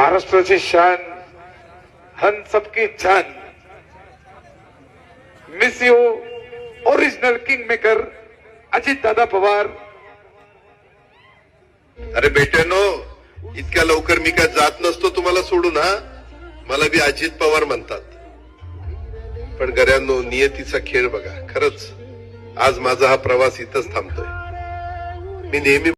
महाराष्ट्राची शान, हम सबकी जान, miss you original king maker Ajit Dada Pawar. अरे बेट्यानो, इतक्या लवकर मी काय जात नसतो तुम्हाला सोडून. हा, मला बी अजित पवार म्हणतात. पण गऱ्यांनो, नियतीचा खेळ बघा. खरंच आज माझा हा प्रवास इथंच थांबतोय. मी नेहमी